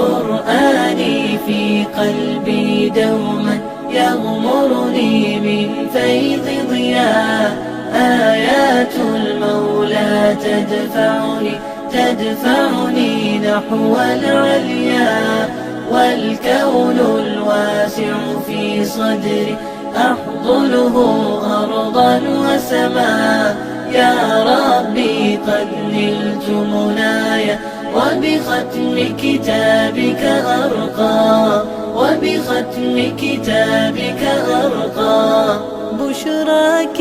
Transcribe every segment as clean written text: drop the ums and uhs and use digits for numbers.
قرآني في قلبي دوما يغمرني من فيض ضياء آيات المولى تدفعني نحو العليا والكون الواسع في صدري أحضنه أرضا وسماء يا ربي قد نلت منايا وبختم كتابك أرقى بشراك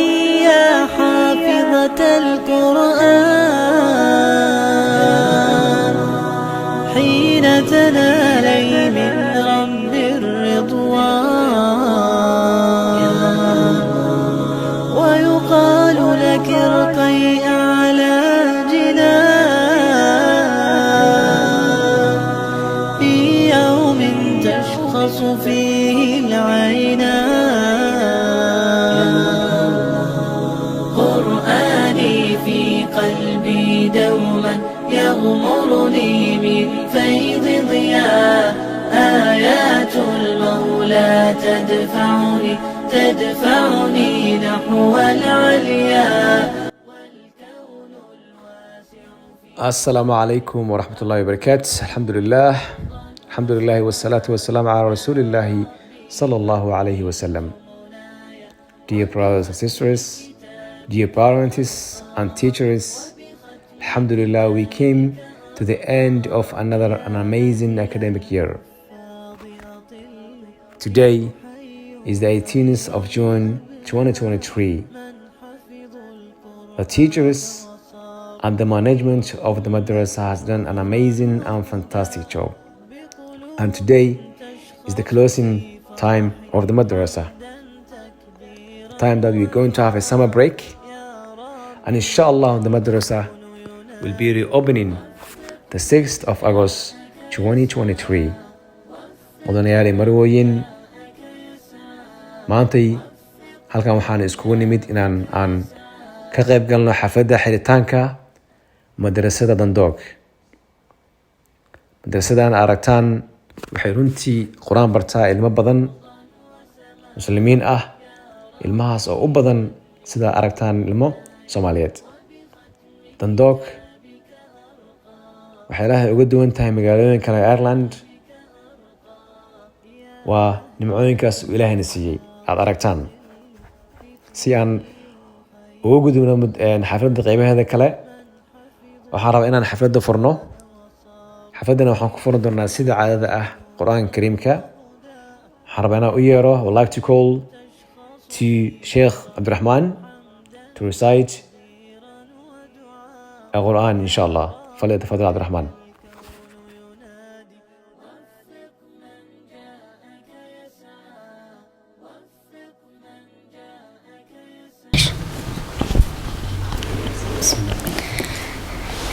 يا حافظة القرآن حين تنالي من رب الرضوان ويقال لك ارقي أعلى جنان في يوم تشخص فيه العينان قرآني في قلبي دوما يغمرني من فيض ضياء آيات المولى تدفعني نحو العليا. السلام عليكم ورحمة الله وبركاته. الحمد لله والصلاة والسلام على رسول الله صلى الله عليه وسلم. Dear brothers and sisters, dear parents and teachers, Alhamdulillah, we came to the end of an amazing academic year. Today is the 18th of June 2023. The teachers and the management of the madrasa has done an amazing and fantastic job. And today is the closing time of the madrasa. The time that we're going to have a summer break. And inshallah the madrasa will be reopening the 6th of August 2023. Mudanayaal marwooyin, maantay halkan waxaan iskugu nimid inaan ka qayb galno xafladda xiritaanka madrasada Dandoog. Madrasadan aragtaan waxay runtii quraan bartaa ilmo badan muslimiin ah, ilmahaas oo u badan sida aragtaan ilmo Soomaaliyeed. Dandoog waxay ilaahay uga duwan tahay magaalooyin kale Ireland. waa nimcooyinkaas uu ilaahayna siiyey aad aragtaan. Si aan ugu gudubno xafladda qaybaheeda kale, waxaan rabaa inaan xafladda furno. xafladdana waxaan ku furan doonaa sida caadada ah Qur'aanka Kariimka. waxaan rabaa inaan u yeero, I would like to call to Sheikh Abdurrahman to recite Al-Quran inshallah. فليتفضل عبد الرحمن.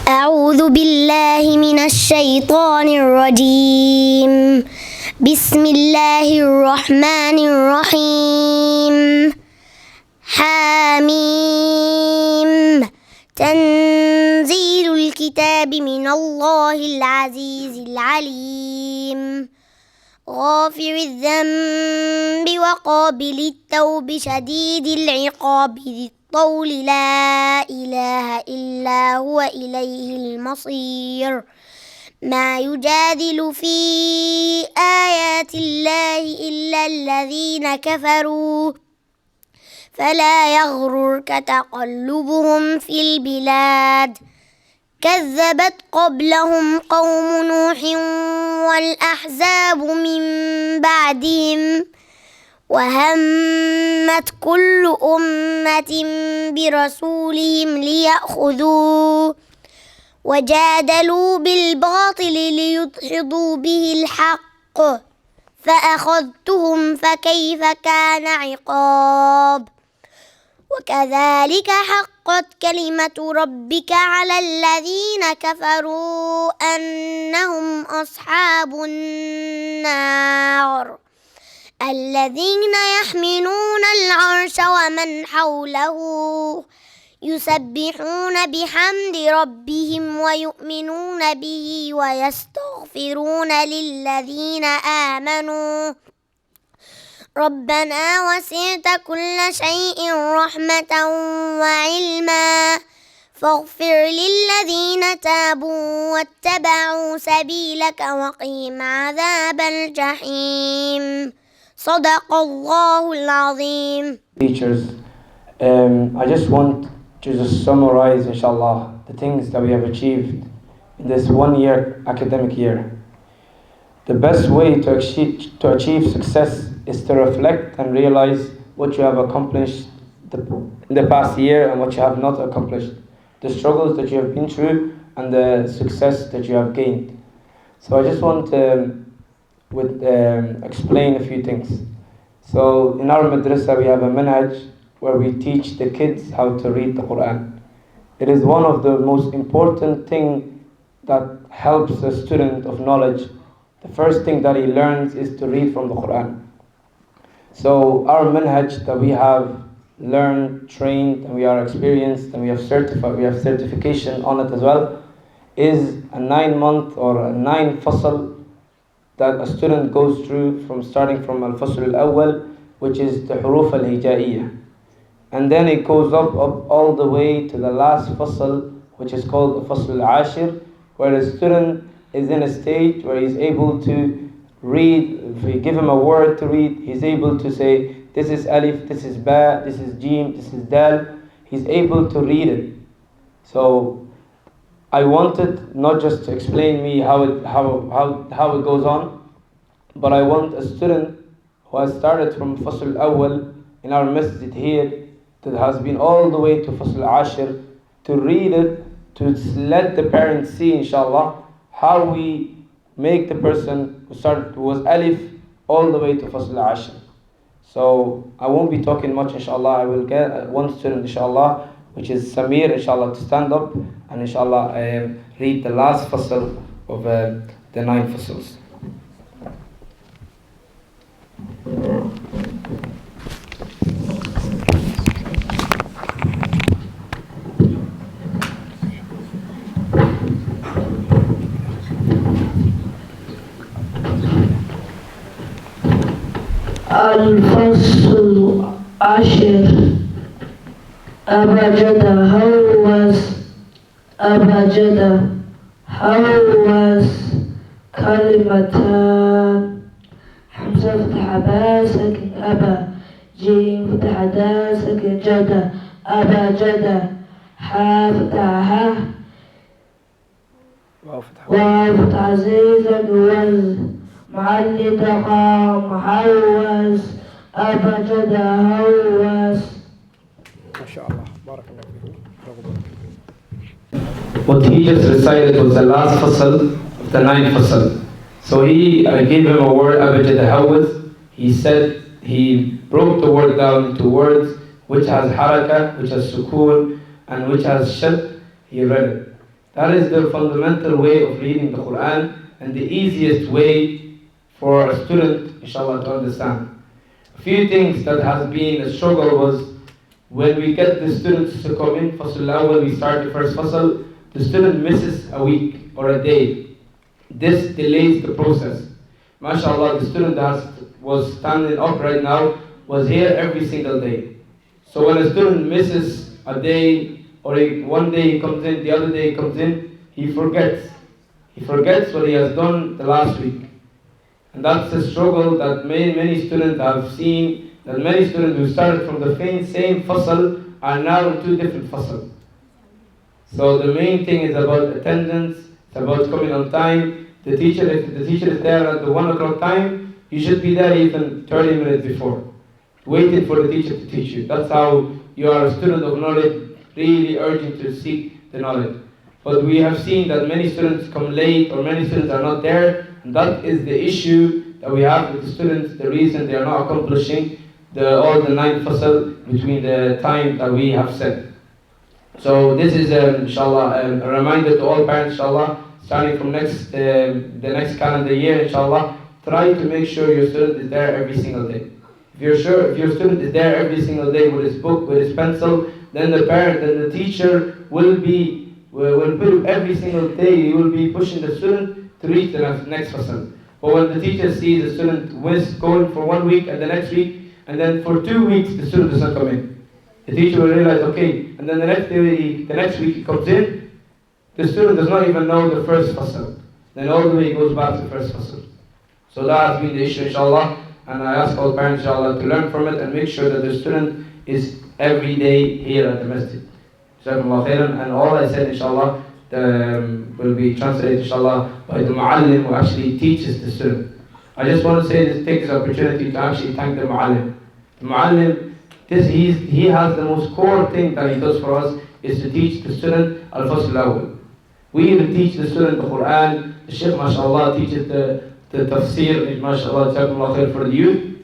أعوذ بالله من الشيطان الرجيم. بسم الله الرحمن الرحيم. حاميم. تنزيل الكتاب من الله العزيز العليم. غافر الذنب وقابل التوب شديد العقاب ذي الطول لا إله إلا هو إليه المصير. ما يجادل في آيات الله إلا الذين كفروا فلا يغررك تقلبهم في البلاد. كذبت قبلهم قوم نوح والأحزاب من بعدهم وهمت كل أمة برسولهم ليأخذوه وجادلوا بالباطل ليدحضوا به الحق فأخذتهم فكيف كان عقاب. وكذلك حقت كلمة ربك على الذين كفروا أنهم أصحاب النار. الذين يحملون العرش ومن حوله يسبحون بحمد ربهم ويؤمنون به ويستغفرون للذين آمنوا ربنا وسعت كل شيء رحمة وعلما فاغفر للذين تابوا واتبعوا سبيلك وقهم عذاب الجحيم صدق الله العظيم. Teachers, I just want to just summarize, inshallah, the things that we have achieved in this 1 year academic year. The best way to achieve success is to reflect and realize what you have accomplished in the past year and what you have not accomplished, the struggles that you have been through and the success that you have gained. So I just want to explain a few things. So in our madrasa we have a manhaj where we teach the kids how to read the Quran. It is one of the most important things that helps a student of knowledge. The first thing that he learns is to read from the Quran. So our manhaj that we have learned, trained, and we are experienced, and we have certification on it as well, is a 9-month or a 9 fasal that a student goes through starting from al-fasl al-awwal, which is the huruf al-hijaiyah. And then it goes up all the way to the last fasal, which is called the fasl al-ashir, where the student is in a stage where he's able to read. If we give him a word to read, he's able to say, this is alif, this is ba, this is jim, this is dal. He's able to read it. So I wanted not just to explain me how it goes on, but I want a student who has started from Fasl al-Awwal in our masjid here, that has been all the way to Fasl al-Ashir, to read it, to let the parents see, inshallah, how we make the person who was alif all the way to Fasl al-Ashir. So I won't be talking much, inshallah. I will get one student, inshallah, which is Samir, inshallah, to stand up and inshallah read the last fasal of the 9 fasals. الفصل 10 أبجد هوس أبجد هوس كلمتان حمزة فتح با ساكن أبا جيم فتح دا ساكن جدا أبجد حا فتح ها واو فتح زي ساكن وز معلي دقا محوس أبجد هوس. ما شاء الله بارك الله فيكم. What he just recited was the last fasal of the 9th fasal. So I gave him a word, abajad hawaz. He said, he broke the word down into words which has haraka, which has sukoon, and which has shad. He read it. That is the fundamental way of reading the Quran and the easiest way for a student, inshallah, to understand. A few things that has been a struggle was when we get the students to come in, Fasl al-Awwal, we start the first Fasl, the student misses a week or a day. This delays the process. MashaAllah, the student that was standing up right now was here every single day. So when a student misses a day, or one day he comes in, the other day he comes in, he forgets. He forgets what he has done the last week. And that's the struggle that many students have seen, that many students who started from the same fasal are now in 2 different fasal. So the main thing is about attendance, it's about coming on time. If the teacher is there at the 1 o'clock time, you should be there even 30 minutes before, waiting for the teacher to teach you. That's how you are a student of knowledge, really urging to seek the knowledge. But we have seen that many students come late, or many students are not there, and that is the issue that we have with the students, the reason they are not accomplishing all the 9 fasal between the time that we have set. So this is inshallah a reminder to all parents, inshallah, starting from the next calendar year, inshallah, try to make sure your student is there every single day. If your student is there every single day with his book, with his pencil, then the parent and the teacher will put every single day, he will be pushing the student to reach the next fasal. But when the teacher sees the student going for 1 week and the next week, and then for 2 weeks the student does not come in, the teacher will realize, okay, and then the next week he comes in, the student does not even know the first fasal. Then all the way he goes back to the first fasal. So that has been the issue, inshallah, and I ask all parents, inshallah, to learn from it and make sure that the student is every day here at the masjid. Jazakumullah khairan, and all I said, inshallah, will be translated, inshallah, by the muallim who actually teaches the student. I just want to say this, take this opportunity to actually thank the muallim. The muallim, he has the most core thing that he does for us is to teach the student al-fasl al-awwal. We even teach the student the Quran. The Shaykh, mashallah, teaches the tafsir, mashallah, jazakumullah khair, for the youth.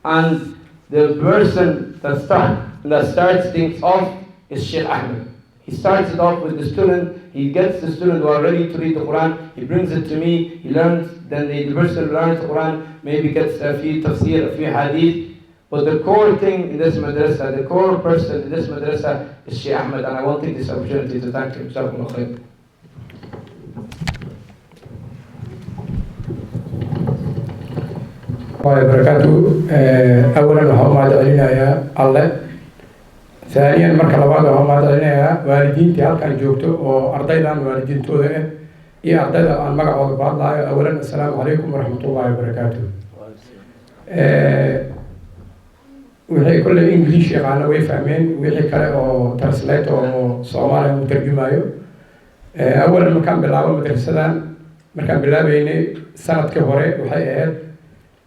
And the person that starts things off is Shaykh Ahmed. He starts it off with the student. He gets the student who are ready to read the Quran. He brings it to me. He learns. Then the person learns the Quran. Maybe gets a few tafsir, a few hadith. But the core thing in this madrasa, the core person in this madrasa is Shaykh Ahmed. And I want to take this opportunity to thank him. Jazakumullah khair. وبركاته. أولا وهم علينا يا الله. ثانيا مركز لبعض وهم علينا والدين تهال كان جوكتو وأرضينا والدين توده يا أرضينا عن مقع وضباط الله. أولا السلام عليكم ورحمة الله وبركاته. وحي كل إنجليش يقعنا ويفهمين وحي كلا وترسلات وصومالي وترجمايو. أولا مكان بالله مدرسة مكان بالله بيني سنة كهوري وحي أهل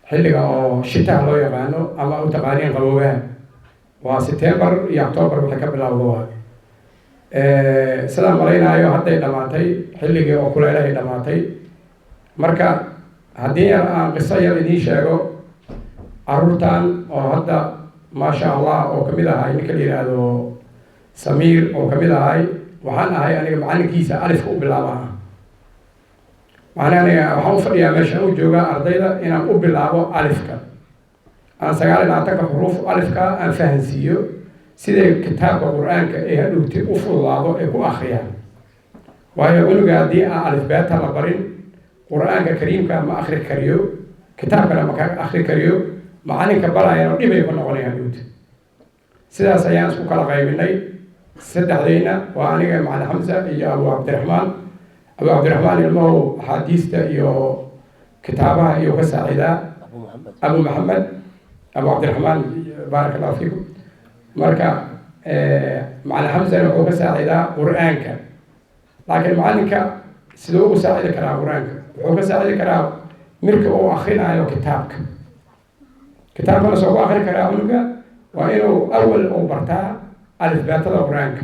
xilliga oo shitaha loo yaqaano ama u taqaaniin qaboobaha waa September iyo October wixii ka bilowdo waa sidaan malaynayo hadday dhamaatay xilligii oo kuleelahay dhamaatay marka haddii aan qiso yar idiin sheego carruurtan oo hadda maasha Allah oo kamid ahay ninka la yiraahdo Samiir oo kamid ahay waxaan ahay aniga macalinkiisa alifka u bilaabaa معناه waxaan u fadhiyaa meesha uu jooga ardayda inaan u bilaabo alifka aan 9 xuruuf alifka aan fahansiiyo sida kitaabka Quraanka ee hadhowti u fududaado ee ku akhriyaan waayo weliga hadii aan alifbeeta la barin Quraanka Kariimka ma akhri kariyo kitaabka ma ka akhri kariyo macalinka barayana dhibay ku noqonayaan hadhowti sidaas ayaan isku kala qaybinay saddexdeena waa aniga macallin Hamza iyo Abu Abdurrahman أبو عبد الرحمن المو حديثة يو كتابها يو كساعدة أبو محمد أبو عبد الرحمن بارك الله فيكم مركا مع الحمزة يو كساعدة قرآنك لكن معلنك سلوك ساعدة كلام قرآنك يو كساعدة كلام مركب أو أخينا يو كتاب أنا سوى آخر كلامك وإنه أول أو برتاع ألف بيت قرآنك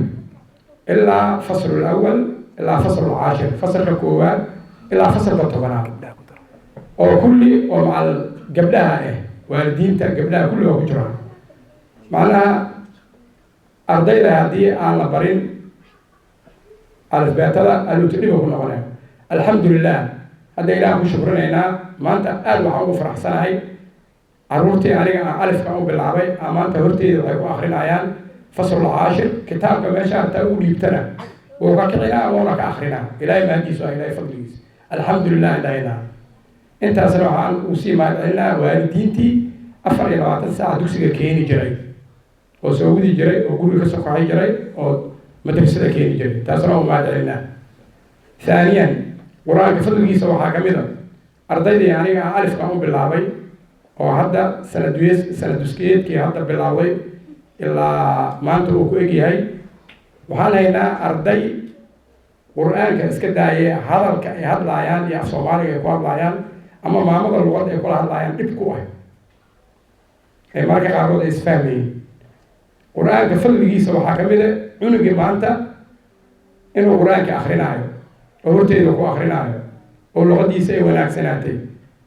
إلا فصل الأول إلى فصل العاشر فصل الكوات إلى فصل الطبنات وكل ومع قبلها والدين قبلها كله هجران معناها أرضينا هذه على برين ألف بيتلا قالوا تقريبا كنا هنا الحمد لله هذا إله شكرنا هنا ما أنت قال وحاول فرح سنة هاي عرورتي عليها ألف كأو بالعربي أما أنت هرتي آخرين عيان فصل العاشر كتاب كما شاء تقول يبتنى وكعنا ورك آخرنا إلى ما جيسوا إلى فضليس الحمد لله إلهنا أنت أسرع عن وسيما لنا والدينتي أفر إلى 3 ساعة دوسي كيني جري وسعودي جري وقولي كسقعي جري ومدرسة كيني جري تسرع ما لنا ثانيا وراك فضليس وحاكمنا أرضي يعني ألف كأم بالعربي وهذا سنة دوسكيت كي هذا بالعربي إلا ما أنتوا كويجي هاي waxaan haynaa arday quraanka iska daayay hadalka ay hadlayaan iyo Soomaaliga ay ku hadlayaan ama maamada luqadda ay ku hadlayaan dib ku ah ee marka qaarkood is fahmeen quraanka fadligiisa waxa kamid ah cunuga maanta inuu quraanka akhrinayo oo horteeda ku akhrinayo oo luqadiisa ay wanaagsanaatay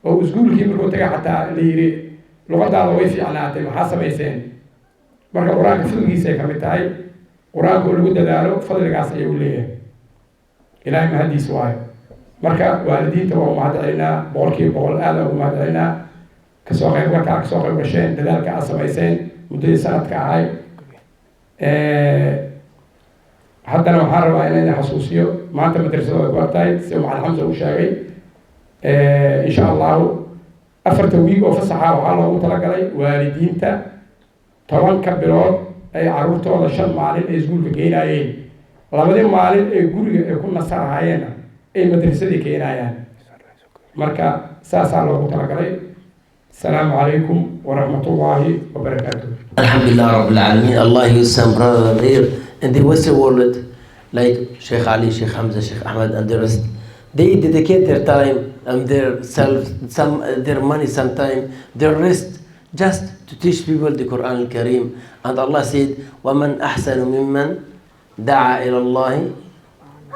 oo iskuulkii markuu taga xataa la yiri luqadaada way fiicnaatay maxaa sameyseen marka quraanka fadligiisa ay kamid tahay قرآن كل جودة دارو فضل العصا يقوليه إلهي ما هدي سواي مركا والدين تبغوا ما علينا بقولكي بقول هذا وما علينا كسوق يبغى كسوق يبغى شين دلالك عصا ميسين مدة سنة كهاي haddana waxaan rabaa inaan xasuusiyo maanta madrasada way ku artahay si macalin xamsa u sheegay insha allahu afarta wiig oo fasaxa waxaa loogu talagalay waalidiinta 10 bilood ay caruurtooda 5 maalin ay iskuulka geynayeen labadii maalin ee guriga ay ku nasarahayeen ay madrasadii keenayaan marka saasaa loogu talagalay. السلام عليكم ورحمة الله وبركاته. Alhamdulillah Rabbil Alameen. Allah use some brother here in the Western world, like Sheikh Ali, Sheikh Hamza, Sheikh Ahmed, and the rest. They dedicate their time and their self, their money, sometime, their rest, just to teach people the Quran al-Kareem. And Allah said, وَمَنْ أَحْسَنُ مِمَّنْ دَعَا إِلَى اللَّهِ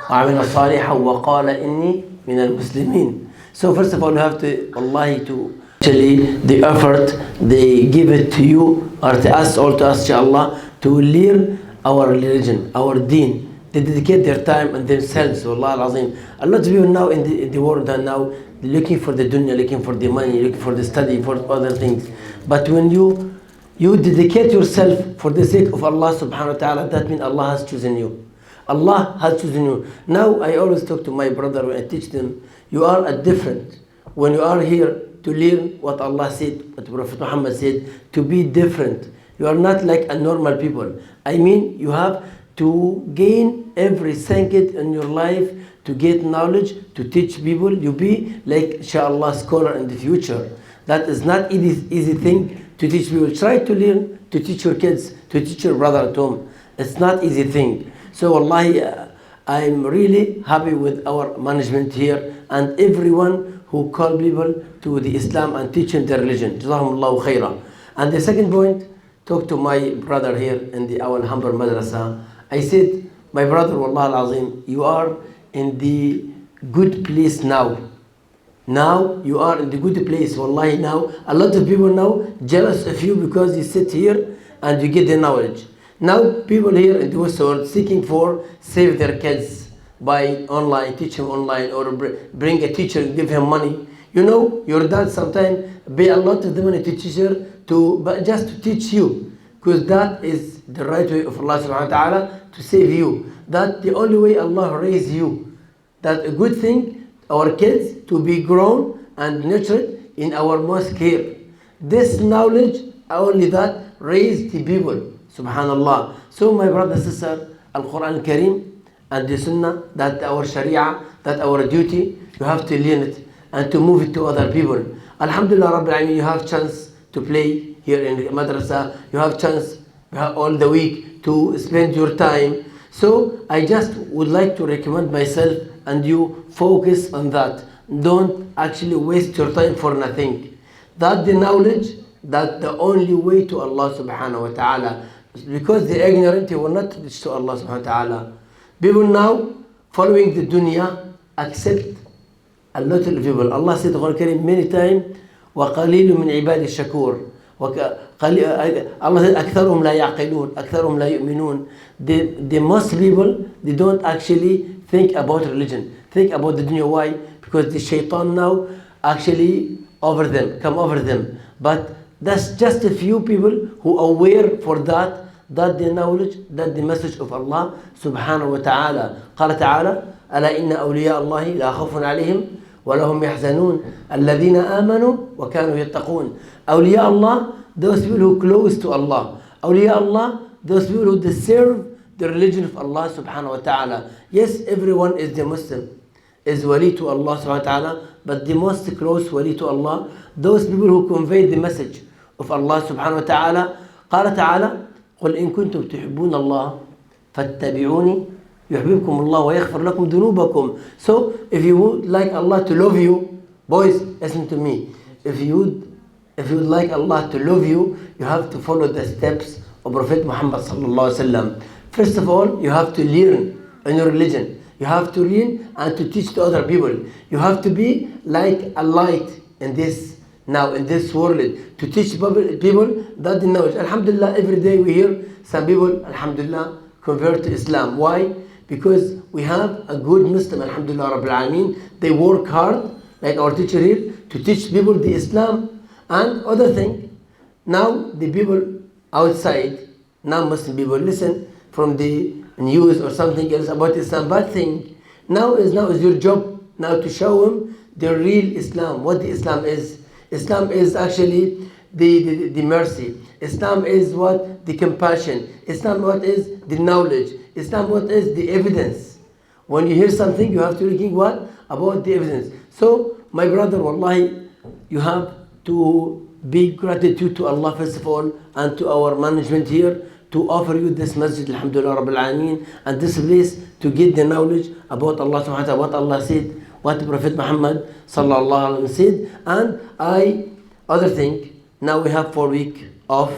وَعَمِلَ صَالِحًا وَقَالَ إِنِّي مِنَ الْمُسْلِمِينَ. So first of all, you have to, Allah to actually the effort they give it to you or to us, all to us, inshallah, to learn our religion, our deen. They dedicate their time and themselves, wallah al-azim. A lot of people now in the world are now looking for the dunya, looking for the money, looking for the study, for other things. But when you dedicate yourself for the sake of Allah subhanahu wa ta'ala, that means Allah has chosen you. Allah has chosen you. Now I always talk to my brother when I teach them, you are a different. When you are here to learn what Allah said, what Prophet Muhammad said, to be different. You are not like a normal people. I mean, you have to gain every second in your life to get knowledge, to teach people. You be like, inshallah, scholar in the future. That is not easy thing to teach people. Try to learn, to teach your kids, to teach your brother at home. It's not easy thing. So, wallahi, I'm really happy with our management here and everyone who call people to the Islam and teach them their religion. Jazakumullahu khairan. And the second point, talk to my brother here in the our humble madrasa. I said, my brother, wallah al-azim, you are in the good place now. Now you are in the good place, wallahi. Now a lot of people now jealous of you because you sit here and you get the knowledge. Now people here in the West world seeking for save their kids by online, teach him online, or bring a teacher, give him money. You know, your dad sometimes pay a lot of the money to teacher but just to teach you, because that is the right way of Allah subhanahu wa ta'ala to save you. That the only way Allah raise you. That a good thing, our kids to be grown and nurtured in our mosque here. This knowledge, only that raised the people. Subhanallah. So my brother and sister, Al-Quran al-Kareem and the Sunnah, that our Sharia, that our duty, you have to learn it and to move it to other people. Alhamdulillah Rabbil Alameen, you have chance to play here in the madrasa, you have chance all the week to spend your time. So I just would like to recommend myself and you focus on that. Don't actually waste your time for nothing. That the knowledge, that the only way to Allah subhanahu wa ta'ala. Because the ignorant will not reach to Allah subhanahu wa ta'ala. People now following the dunya accept a lot of people. Allah said in the Quran many times, وَقَلِيلٌ مِنْ عِبَادِ الشَّكُورِ. Allah said, أَكْثَرُهُمْ لَا يَعْقِلُونَ أَكْثَرُهُمْ لَا يُؤْمِنُونَ. The most people, they don't actually think about religion, think about the dunya. Why? Because the shaitan now actually come over them. But that's just a few people who are aware for that the knowledge, that the message of Allah subhanahu wa ta'ala. قال تعالى ألا إن أولياء الله لا خوف عليهم ولا هم يحزنون الذين آمنوا وكانوا يتقون. أولياء Allah, those people who are close to Allah. أولياء Allah, those people who serve the religion of Allah subhanahu wa ta'ala. Yes, everyone is the Muslim, is wali to Allah subhanahu wa ta'ala, but the most close wali to Allah, those people who convey the message of Allah subhanahu wa ta'ala. قال تعالى قل إن كنتم تحبون الله فاتبعوني يحببكم الله ويغفر لكم ذنوبكم. So if you would like Allah to love you, boys, listen to me. If you would like Allah to love you, you have to follow the steps of Prophet Muhammad sallallahu alaihi wasallam. First of all, you have to learn in your religion. You have to learn and to teach to other people. You have to be like a light in this world, to teach people that the knowledge. Alhamdulillah, every day we hear some people, alhamdulillah, convert to Islam. Why? Because we have a good Muslim, alhamdulillah Rabbil Alameen. They work hard, like our teacher here, to teach people the Islam and other thing. Now the people outside, non-Muslim people listen from the news or something else about Islam, bad thing. Now is your job now to show him the real Islam, what the Islam is. Islam is actually the mercy. Islam is what? The compassion. Islam what is? The knowledge. Islam what is? The evidence. When you hear something, you have to think what? About the evidence. So, my brother, wallahi, you have to be gratitude to Allah first of all and to our management here to offer you this masjid, alhamdulillah rabbil alameen, and this place to get the knowledge about Allah subhanahu wa ta'ala, what Allah said, what Prophet Muhammad sallallahu alaihi wasallam said. And other thing, now we have 4 weeks off.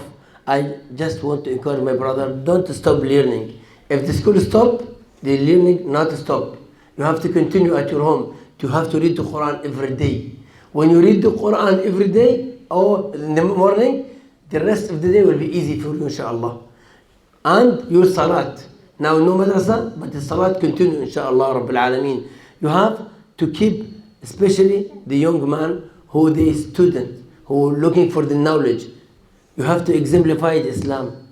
I just want to encourage my brother, don't stop learning. If the school stop, the learning not stop. You have to continue at your home. You have to read the Quran every day. When you read the Quran every day or in the morning, the rest of the day will be easy for you, inshallah. And your salat. Now no madrasa, but the salat continue, inshallah rabbil alameen. You have to keep, especially the young man who the student, who looking for the knowledge. You have to exemplify the Islam.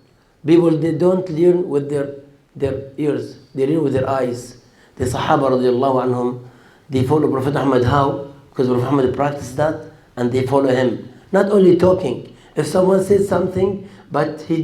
People, they don't learn with their ears, they learn with their eyes. The Sahaba radiallahu anhum, they follow Prophet Muhammad how? Because Prophet Muhammad practiced that and they follow him. Not only talking. If someone says something but he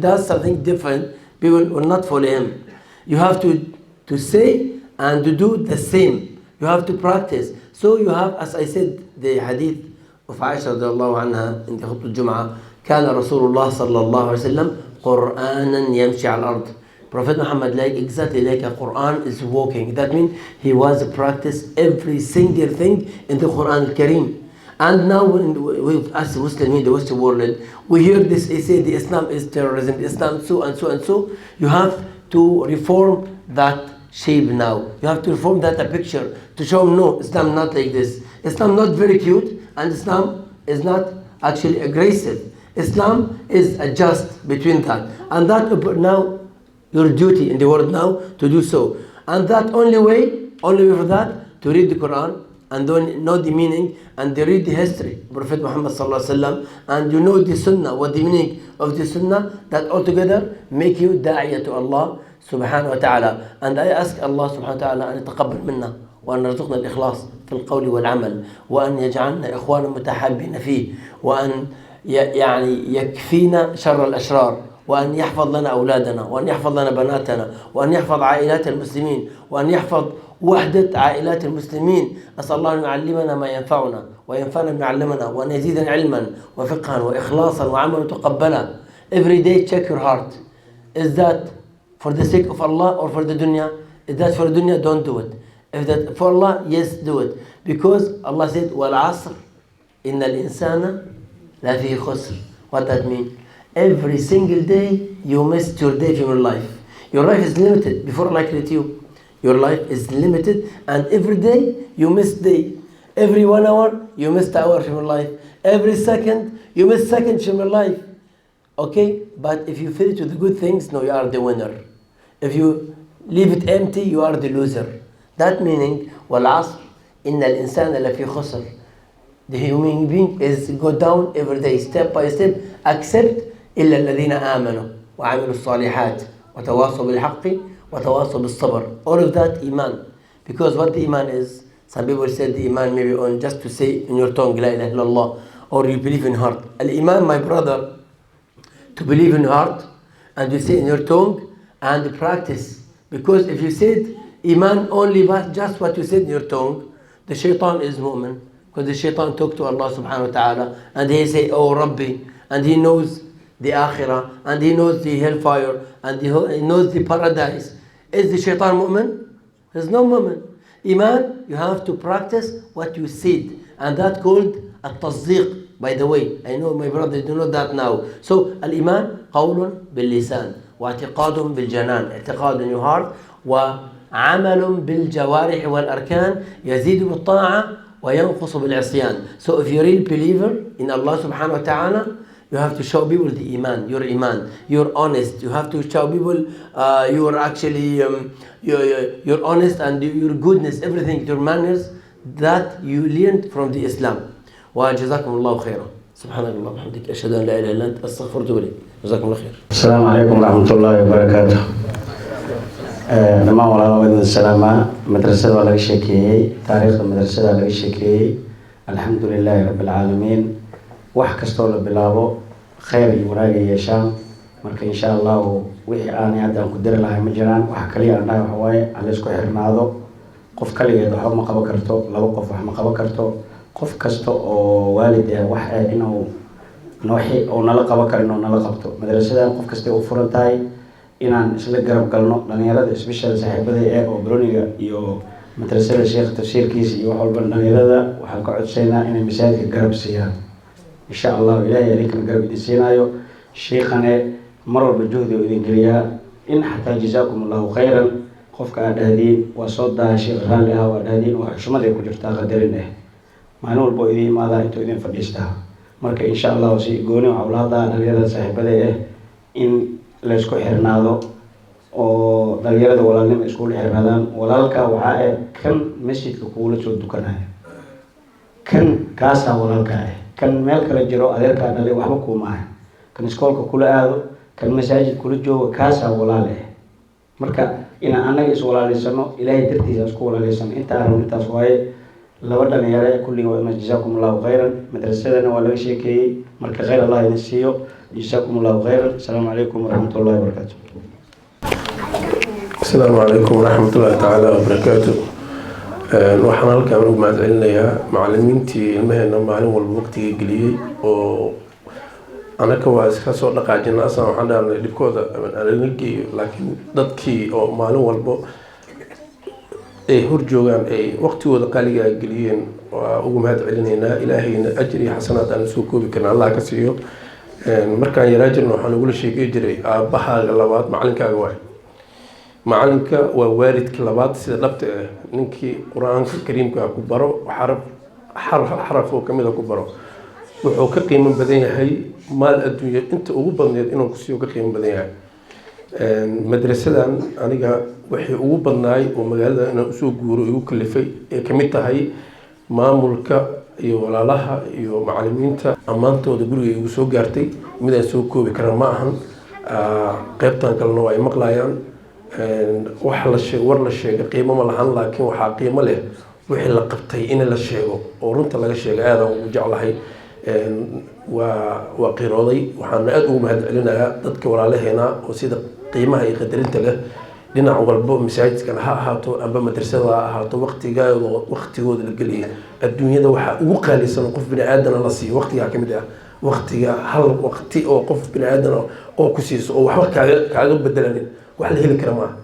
does something different, people will not follow him. You have to say and to do the same. You have to practice. So you have, as I said, the hadith of Aisha radiallahu anha in the Khutbah al-Jum'ah, كان رسول الله صلى الله عليه وسلم قرآنا يمشي على الأرض. Prophet Muhammad, like exactly like a Quran is walking. That means he was practice every single thing in the Quran al-Kareem. And now when as Muslims in the Western world, we hear this, they say the Islam is terrorism, Islam so and so and so. You have to reform that shape now. You have to reform that picture to show them, no, Islam not like this. Islam not very cute and Islam is not actually aggressive. Islam is a just between that. And that now, your duty in the world now to do so. And that only way for that, to read the Quran and then know the meaning and they read the history. Prophet Muhammad sallallahu alaihi wasallam, and you know the Sunnah, what the meaning of the Sunnah, that altogether make you da'iyah to Allah subhanahu wa ta'ala. And I ask Allah subhanahu wa ta'ala أن يتقبل منا وأن يرزقنا الإخلاص في القول والعمل وأن يجعلنا إخوانا متحابين فيه وأن يعني يكفينا شر الأشرار وأن يحفظ لنا أولادنا وأن يحفظ لنا بناتنا وأن يحفظ عائلات المسلمين وأن يحفظ وحدة عائلات المسلمين. أسأل الله أن يعلمنا ما ينفعنا وينفعنا ما يعلمنا وأن يزيدنا علما وفقها وإخلاصا وعملا تقبلا. Every day check your heart. Is that for the sake of Allah or for the dunya? If that's for the dunya, don't do it. If that for Allah, yes, do it. Because Allah said, وَالْعَصْرِ إِنَّ الْإِنسَانَ لَفِي خُسْرٍ. What that mean? Every single day you missed your day from your life. Your life is limited. Before I create you, your life is limited, and every day you miss day. Every 1 hour you miss hour from your life. Every second you miss second from your life. Okay, but if you fill it with the good things, no, you are the winner. If you leave it empty, you are the loser. That meaning, وَالْعَصْرِ إِنَّ الْإِنسَانَ لَفِي خُسْرٍ. The human being is go down every day, step by step, except إلا الذين آمنوا وعملوا الصالحات وتواصوا بالحق وتواصوا بالصبر. All of that iman. Because what the iman is, some people said the iman maybe on just to say in your tongue La ilaha illallah, or you believe in heart. Al iman, my brother, to believe in heart and to say in your tongue and practice. Because if you said iman only but just what you said in your tongue, the shaitan is mu'min. Because the shaitan talk to Allah subhanahu wa ta'ala and he say, oh Rabbi, and he knows the akhirah, and he knows the hellfire, and he knows the paradise. Is the shaitan mu'min? There's no mu'min. Iman, you have to practice what you said, and that called at-tasdiq. By the way, I know my brother do know that now. So, al-iman, قول باللسان, واعتقاد بالجنان, اعتقاد in your heart, وعمل بالجوارح والأركان, يزيد بالطاعة وينقص بالعصيان. So, if you're a real believer in Allah subhanahu wa ta'ala, you have to show people the iman, your iman. You're honest. You have to show people you are actually you're honest and your goodness, everything, your manners that you learned from the Islam. وجزاكم الله خيرا. سبحانك اللهم وبحمدك أشهد أن لا إله إلا أنت أستغفرك وأتوب إليك. جزاكم الله خير. السلام عليكم ورحمة الله وبركاته. dhammaan walaalaha salaama madrasada waa laga sheekeeyey taariikhda madrasada laga sheekeeyey alxamdulilaahi rabbil caalamiin wax kastoo la bilaabo khayr iyo wanaag ay yeeshaan marka insha allahu wixii aanay haddaan ku dari lahay ma jiraan wax kaliya aan dhahay waxa waaye aan la isku xirnaado qof kaligeed waxba ma qaban karto laba qof wax ma qaban karto qof kasta oo waalid ah wax inuu nooxi oo nala qaban karo inuu nala qabto madrasadan qof kasta u furan tahay inaan isla garab galno dhalinyarada isbishada saaxiibada ee oo broniga iyo madrasada sheekh tafsiirkiisa iyo wax walba dhalinyarada waxaan ka codsaynaa inay masaajidka garab siiyaan insha allah ilaahay adinkana garab idin siinaayo sheekhane mar walba juhdi oo idin geliyaa in xataa jazaakum allahu khayran qofka aad dhahdiin waa soo daaya sheekh raalli ah waa dhahdiin waa xushmad ay ku jirtaa qadarin ah maalin walba oo idin imaadaa intuu idin fadhiistaa marka insha allahu si gooni waxaa ula hadlaa dhalinyarada saaxiibada ah in la isku xirnaado oo dhalinyarada walaalnimo isku xirnaadaan walaalka waxaa ah kan masjidka kuula soo dukanaya kan kaasaa walaalka ah kan meel kale jiro adeerkaa dhalay waxba kuuma ah kan iskoolka kula aado kan masaajid kula jooga kaasaa walaal ah marka inaan annaga iswalaalaysano ilaahay dartiisa isku walaalaysano intaa arrin intaas waaye laba dhalinyaro kulliga waa iman jazaakum allahu khayran madrasadana waa laga sheekeeyey marka khayr allah idin siiyo جزاكم الله خيرا السلام عليكم ورحمة الله وبركاته. السلام عليكم ورحمة الله تعالى وبركاته. waxaan halkaan ugu mahadcelinayaa macallimiintii ilmaheena maalin walba waqtigii geliyey oo anaka waa iska soo dhaqaajina asan waxaan dhahnay dhibkooda aan geeyo laakiin dadkii oo maalin walba ay hor joogaan ay waqtigooda qaaliga geliyeen waa ugu mahadcelinaynaa ilaahayna ajir iyo xasanaad aan soo koobi karna allah ka siiyo. markaan yaraa jirna waxaan ugula sheegay jiray aabbahaaga labaad macalinkaaga waay macalinka waa waalidka labaad sida dhabta ah ninkii qur-aanka kariimka ku baro xaraf oo kamid ku baro wuxuu ka qiimo badan yahay maal adduunya inta ugu badneed inuu kusiiyo ka qiimo badan yahay madrasadan aniga wixii ugu badnaay oo magaalada inaan usoo guuro igu kalifay ee kamid tahay maamulka iyo walaalaha iyo macallimiinta ammaantooda guriga igu soo gaartay mid aan soo koobi kara ma ahan qaybtan kalena waa ay maqlayaan wax la sheego war la sheego qiimo ma lahan laakiin waxaa qiimo leh wixii la qabtay in la sheego oo runta laga sheego aad aan ugu jeclahay waa qirooday waxaan aad ugu mahadcelinayaa dadka walaalaheena oo sida qiimaha iyo qadarinta leh dhinac walba masaajidkan ha ahaato amba madrasada ha ahaato waqtigooda la geliya adduunyada waxaa ugu qaalisan qof bini aadana la siiyo waqtigaa kamid ah waqtiga hal waqti oo qof bini aadana oo ku siiso oo waxba kaaga bedelanin wax la heli kara maaha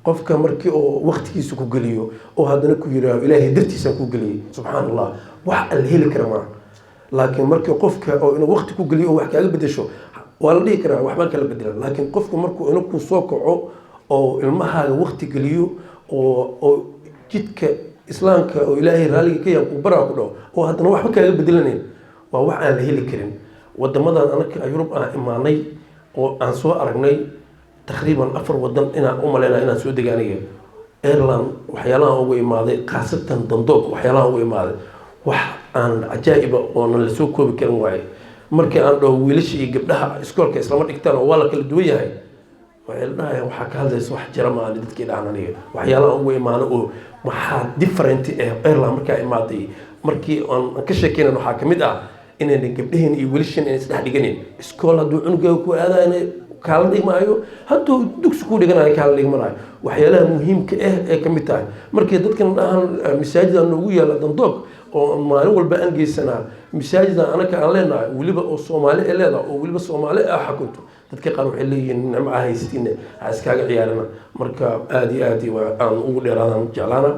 qofka markii oo waqtigiisa ku geliyo oo haddana ku yiraaho ilaahay dartiisa ku geliyay subxaan allah wax la heli kara maaha laakiin markii qofka oo inuu waqti ku geliyo oo wax kaaga bedesho waa la dhihi karaa waxba kala bedelan laakiin qofka markuu inuu ku soo kaco oo ilmahaaga waqti geliyo oo jidka islaamka oo ilaahay raaliga ka yahay baraa ku dhaw oo haddana waxba kaaga bedelanayn waa wax aan la heli karin wadamadan anaka Yurub aan imaanay oo aan soo aragnay taqriiban 4 wadan inaan u maleynaa inaan soo degaaniga Ireland waxyaalaha ugu imaaday qaasatan dandoog waxyaalaha ugu imaaday wax aan ajaa'ib oo aan la soo koobi karin waay markii aan dhaw wiilasha iyo gabdhaha iskoolka islaama dhigtaan oo waa la kala duwan yahay waxaa ka hadlaysa wax jira ma aan dadkii dhaananiga waxyaalaha ugu imaano oo waxaa different Ireland markaa imaaday markii aan ka sheekeynay waxaa kamid ah inay gabdhaheena iyo wiilashan ay isdhex dhiganin iskool hadduu cunugaaga ku aadaayna kaala dhigmaayo hadduu dugsi ku dhiganayo kaala dhigmanayo waxyaalaha muhiimka ah ee kamid tahay markii dadkan dhahan masaajida noogu yaala dandoog oo maalin walba aan geysanaa masaajida anaka aan leenahay weliba oo Soomaali ee leedahay oo weliba Soomaali ah xakunto dadka qaar waxay leeyihiin nimco haystiin iskaaga ciyaarana marka aad iyo aad aan ugu dheeraadaan jeclaana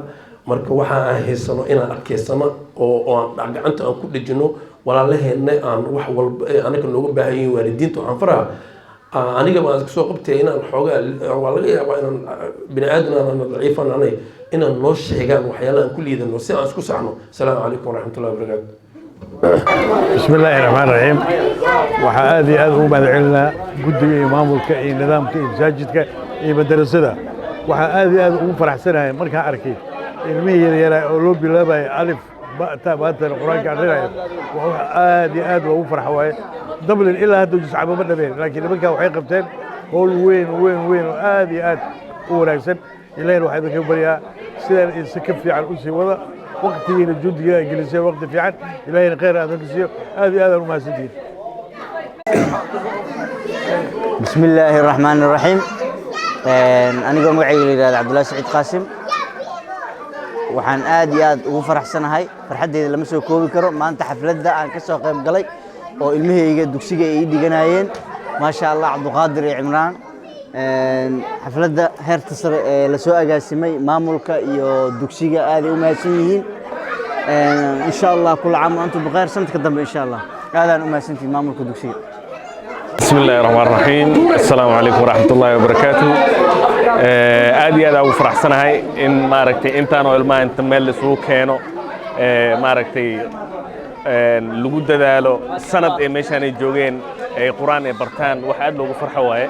marka waxa aan haysano inaan arkeysano oo aan gacanta aan ku dhijino walaalaheena aan wax walba anaka nooga baahan yihiin waalidiinta aan faraha aniga baan iska soo qabtay inaan xoogaa waa laga yaabaa inaan bini aadam aan daciifan anay inaan noo sheegaan waxyaalaha aan ku liidano si aan isku saxno salaamu calaykum waraxmatullahi wabarakaatu بسم الله الرحمن الرحيم وحادي هذا هو مدعينا قد إمامك نظام مساجدك مدرسة وحادي هذا هو فرح سنة مركها أركي المية يلا أولوبي لبا ألف maanta qur-aanka akhrinayo waa wax aad iyo aad loogu farxo waaye dublin ilaa hadda jiscaba ma dhameen laakiin nimankaa waxay qabteen howl weyn oo aad iyo aad u wanaagsan ilahina waxaa idinka baryaa sidaan insi ka fiican u sii wada waqtigiina jundiga ay geliseen waqti fiican ilahina khayr aad ka siiyo aad iyo aad aan u mahadsantihiin بسم الله الرحمن الرحيم أنا قام وعي عبد الله سعيد قاسم وحن آدي آد وفرح سنة هاي فرحدي لما سوي كوبي كرو ما أنت حفلة ده عن كسر قيم قلي وإلمه يجي دكسيجة يدي جناين ما شاء الله عبد القادر عمران حفلة ده هرتصر لسوء جاسمي مامولك يو دكسيجة آدي وماسيين إن شاء الله كل عام وأنتم بخير سنة قدام إن شاء الله هذا أنا ماسين مامولك دكسيجة بسم الله الرحمن الرحيم السلام عليكم ورحمة الله وبركاته آدي أنا أفرح سنة هاي إن ماركتي أنت أنا والما أنت مال سوق كانوا ماركتي لوجود دالو سنة مشان الجوجين قرآن برتان واحد لوجو فرحة واي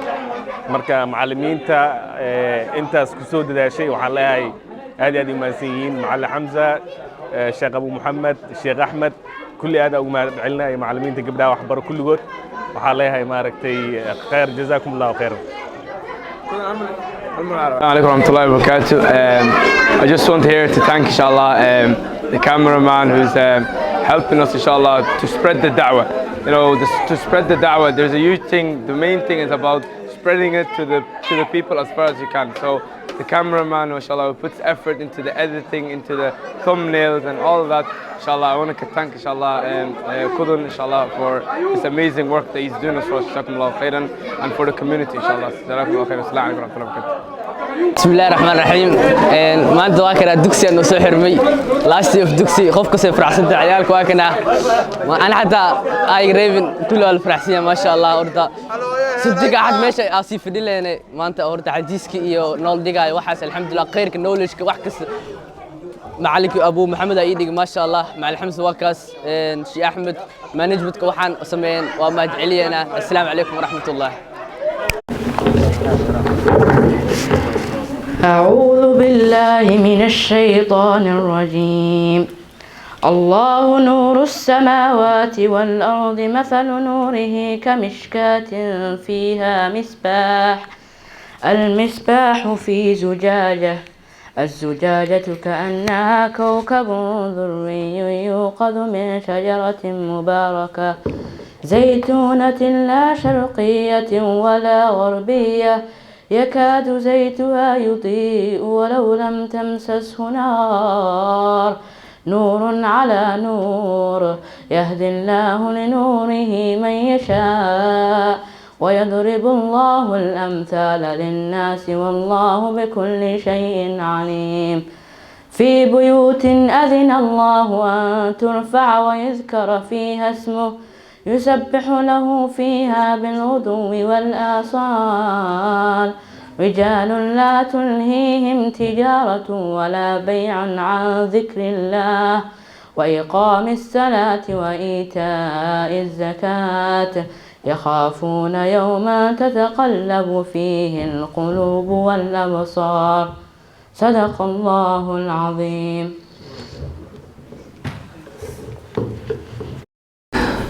مركا معلمين تا أنت سكسود ده شيء وحلا هاي آدي ماسيين معلم حمزة الشيخ أبو محمد الشيخ أحمد كل هذا ومعلنا معلمين تجيبنا وحبر كل جود وحاليها ماركتي خير جزاكم الله خير. Assalamu alaikum warahmatullahi wabarakatuh. I just want here to thank inshallah the cameraman who's helping us inshallah to spread the da'wah. You know, to spread the da'wah, there's a huge thing. The main thing is about spreading it to the people as far as you can. So the cameraman, mashallah, puts effort into the editing, into the thumbnails and all of that. Inshallah, I want to thank inshallah Kudun inshallah for this amazing work that he's doing for us. Jazakumullah khairan, and for the community inshallah. Jazakumullah khairan. Assalamu alaikum warahmatullahi wabarakatuh. بسم الله الرحمن الرحيم ما أنت واكنا دكسي أنه سحر مي لاستي في دكسي خوفك سيفرح سنت عيالك واكنا أنا حتى أي ريفن كله الفرحسية ما شاء الله أوردا صدق أحد ماشي أصيف دلنا ما أنت أوردا عجيزك إيو نول دقاي وحس الحمد لله خيرك نولش كوحكس معلك أبو محمد أيدي ما شاء الله مع الحمص واكاس شي أحمد ما نجبتك وحن سمين وما ادعي أنا السلام عليكم ورحمة الله. أعوذ بالله من الشيطان الرجيم. الله نور السماوات والأرض مثل نوره كمشكاة فيها مصباح المصباح في زجاجة الزجاجة كأنها كوكب دري يوقد من شجرة مباركة زيتونة لا شرقية ولا غربية يكاد زيتها يضيء ولو لم تمسسه نار نور على نور يهدي الله لنوره من يشاء ويضرب الله الأمثال للناس والله بكل شيء عليم. في بيوت أذن الله أن ترفع ويذكر فيها اسمه يسبح له فيها بالغدو والآصال رجال لا تلهيهم تجارة ولا بيع عن ذكر الله وإقام الصلاة وإيتاء الزكاة يخافون يوما تتقلب فيه القلوب والأبصار. صدق الله العظيم.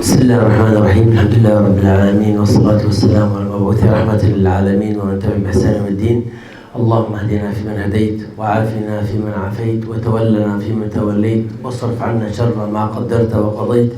بسم الله الرحمن الرحيم الحمد لله رب العالمين والصلاة والسلام على المبعوث رحمة للعالمين ومن تبع بإحسان يوم الدين. اللهم اهدنا فيمن هديت وعافنا فيمن عافيت وتولنا فيمن توليت واصرف عنا شر ما قدرت وقضيت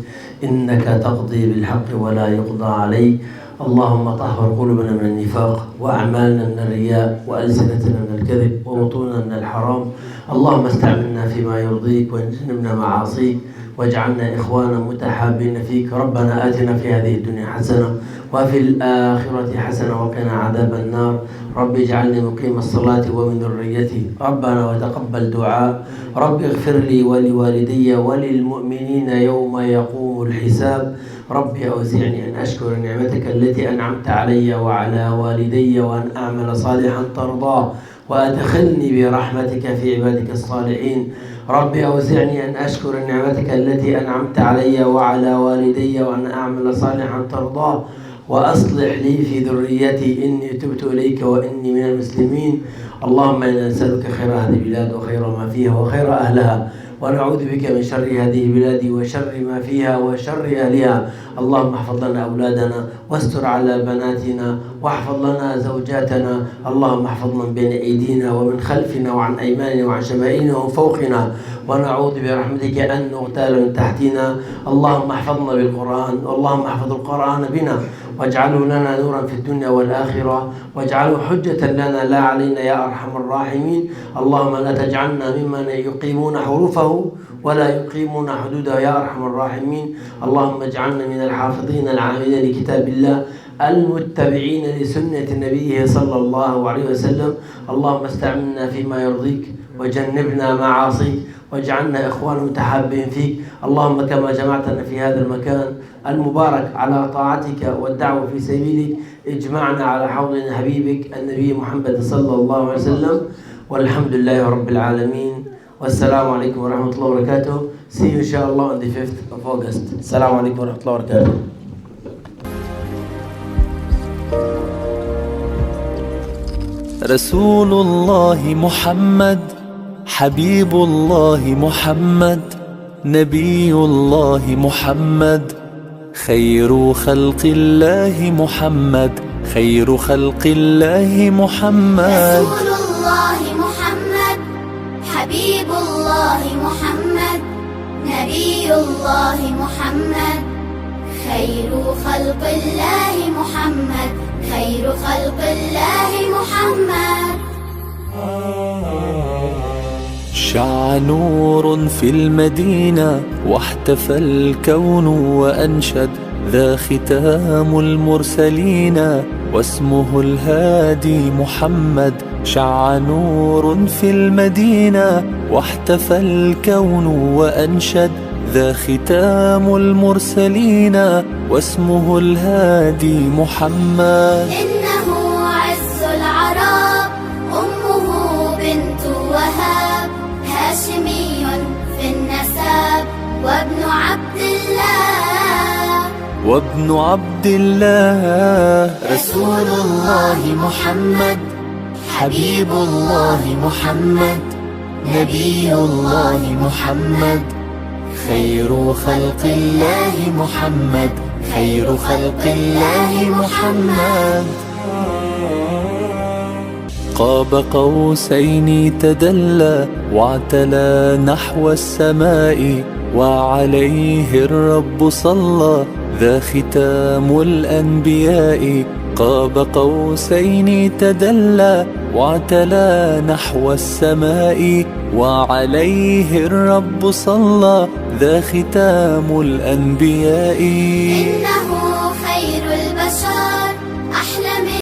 إنك تقضي بالحق ولا يقضى عليك. اللهم طهر قلوبنا من النفاق وأعمالنا من الرياء وألسنتنا من الكذب وبطوننا من الحرام. اللهم استعملنا فيما يرضيك وجنبنا معاصيك واجعلنا إخوانا متحابين فيك. ربنا آتنا في هذه الدنيا حسنة وفي الآخرة حسنة وقنا عذاب النار. رب اجعلني مقيم الصلاة ومن ذريتي. ربنا وتقبل دعاء. رب اغفر لي ولوالدي وللمؤمنين يوم يقوم الحساب. ربي أوزعني أن أشكر نعمتك التي أنعمت علي وعلى والدي وأن أعمل صالحا ترضاه وأدخلني برحمتك في عبادك الصالحين. ربي أوزعني أن أشكر نعمتك التي أنعمت علي وعلى والدي وأن أعمل صالحا ترضاه وأصلح لي في ذريتي إني تبت إليك وإني من المسلمين. اللهم إنا نسألك خير هذه البلاد وخير ما فيها وخير أهلها ونعوذ بك من شر هذه البلاد وشر ما فيها وشر أهلها. اللهم احفظ لنا أولادنا واستر على بناتنا واحفظ لنا زوجاتنا. اللهم احفظ من بين أيدينا ومن خلفنا وعن أيماننا وعن شمائلنا ومن فوقنا. ونعوذ برحمتك أن نغتال من تحتنا. اللهم احفظنا بالقرآن، اللهم احفظ القرآن بنا واجعله لنا نورا في الدنيا والآخرة، واجعله حجة لنا لا علينا يا أرحم الراحمين. اللهم لا تجعلنا ممن يقيمون حروفه ولا يقيمون حدوده يا أرحم الراحمين. اللهم اجعلنا من الحافظين العاملين لكتاب الله المتبعين لسنة نبيه صلى الله عليه وسلم. اللهم استعملنا فيما يرضيك وجنبنا معاصيك واجعلنا إخوانا متحابين فيك. اللهم كما جمعتنا في هذا المكان المبارك على طاعتك والدعوة في سبيلك اجمعنا على حوض حبيبك النبي محمد صلى الله عليه وسلم. والحمد لله رب العالمين والسلام عليكم ورحمة الله وبركاته. See you inshallah on the 5th of August. السلام عليكم ورحمة الله وبركاته. رسول الله محمد، حبيب الله محمد، نبي الله محمد، خير خلق الله محمد، خير خلق الله محمد. رسول الله محمد، حبيب الله محمد، نبي الله محمد، خير خلق الله محمد، خير خلق الله محمد. شع نور في المدينة واحتفى الكون وأنشد، ذا ختام المرسلين واسمه الهادي محمد. شع نور في المدينة واحتفى الكون وأنشد، ذا ختام المرسلين واسمه الهادي محمد. إنه عز العرب، أمه بنت وهاب، هاشمي في النسب وابن عبد الله، وابن عبد الله. رسول الله محمد، حبيب الله محمد، نبي الله محمد، خير خلق الله محمد، خير خلق الله محمد. قاب قوسين تدلى واعتلى نحو السماء، وعليه الرب صلى، ذا ختام الأنبياء. قاب قوسين تدلى واعتلى نحو السماء، وعليه الرب صلى، ذا ختام الأنبياء. إنه خير البشر، أحلى